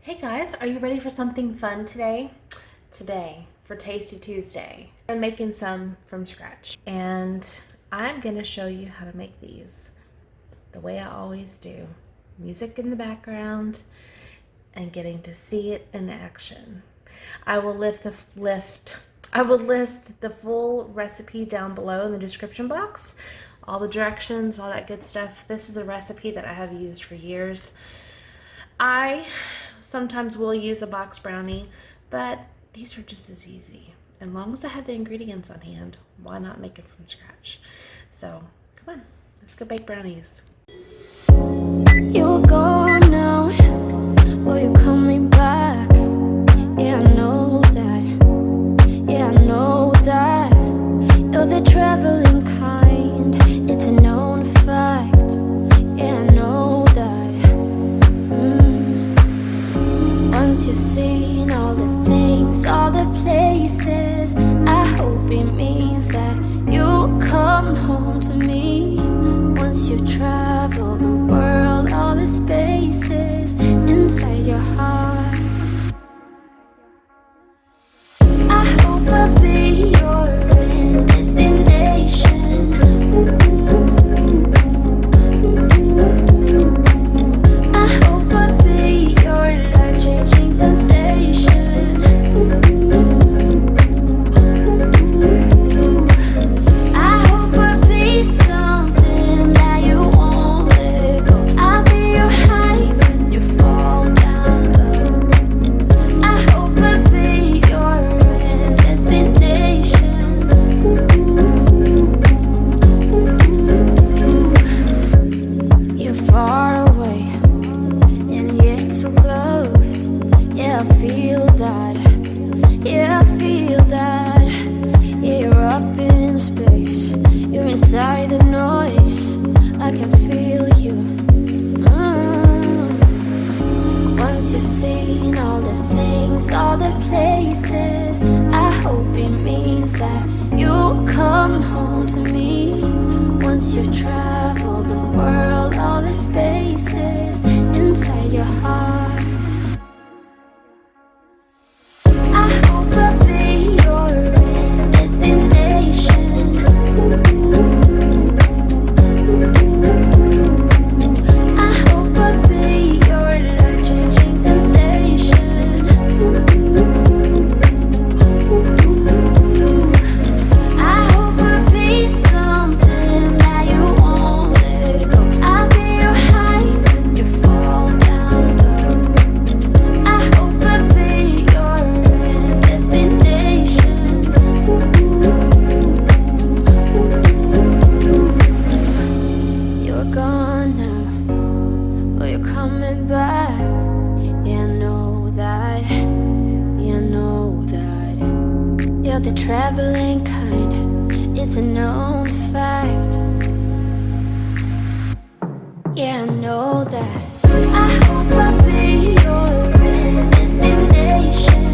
Hey guys, are you ready for something fun today? Today, for Tasty Tuesday, I'm making some from scratch. And I'm gonna show you how to make these the way I always do. Music in the background and getting to see it in action. I will I will list the full recipe down below in the description box. All the directions, all that good stuff. This is a recipe that I have used for years. I sometimes will use a box brownie, but these are just as easy. As long as I have the ingredients on hand, why not make it from scratch? So come on, let's go bake brownies. You're gone now, will you coming back? Yeah, I know that, yeah, I know that. You're the traveling kind, it's a known fact. Yeah, I know that. Once you've seen all the things, all the places, I hope it means that you'll come home to me. Once you've traveled the world, all the spaces inside your heart, I hope I'll be your end destination. I hope I'll be your life-changing sensation. I hope I'll be something that you won't let go. I'll be your high when you fall down low. I hope I'll be your end destination. You're far away and yet so close. Yeah, I feel that. Yeah, I feel that. Yeah, you're up in space. You're inside the noise. I can feel you. Once you've seen all the things, all the places, I hope it means that you'll come home to me. Once you've traveled the world, all the spaces inside your heart, I hope I'll be your end destination. I hope I'll be your life-changing sensation. I hope I'll be something that you won't let go. I'll be your high when you fall down low. I hope I'll be your end destination. You're gone now, but you're coming back. Yeah, I know that. Yeah, I know that. You're the traveling kind, it's a known fact. Yeah, I know that. I hope I'll be your end destination.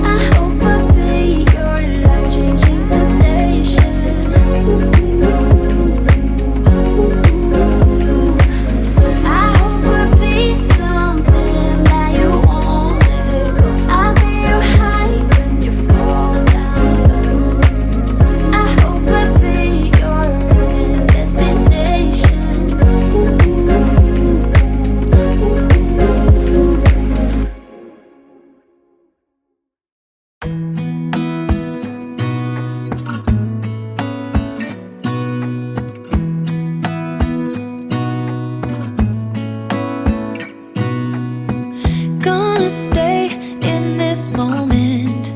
I hope I'll be your life-changing sensation. I hope I'll be something that you won't let go. I'll be your high when you fall down low. I hope I'll be your end destination. Gonna stay in this moment.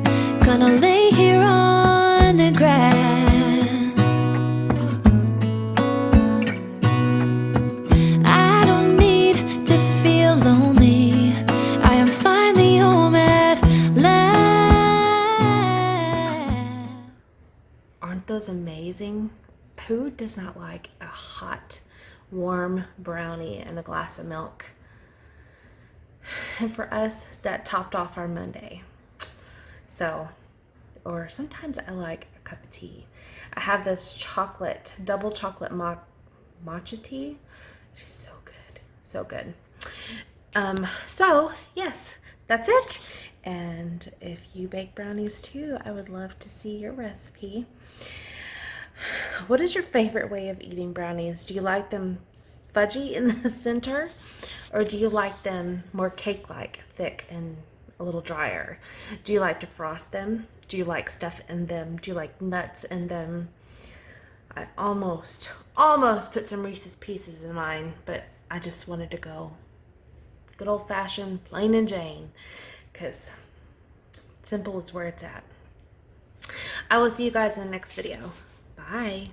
Gonna lay here on the grass. I don't need to feel lonely. I am finally home at last. Aren't those amazing? Who does not like a hot, warm brownie and a glass of milk? And for us, that topped off our Monday. So, or sometimes I like a cup of tea. I have this double chocolate matcha tea. She's so good, so good. So yes, that's it. And if you bake brownies too, I would love to see your recipe. What is your favorite way of eating brownies? Do you like them fudgy in the center, or do you like them more cake-like, thick and a little drier? Do you like to frost them? Do you like stuff in them? Do you like nuts in them? I almost put some Reese's Pieces in mine, but I just wanted to go good old-fashioned plain and Jane, because simple is where it's at. I will see you guys in the next video. Bye.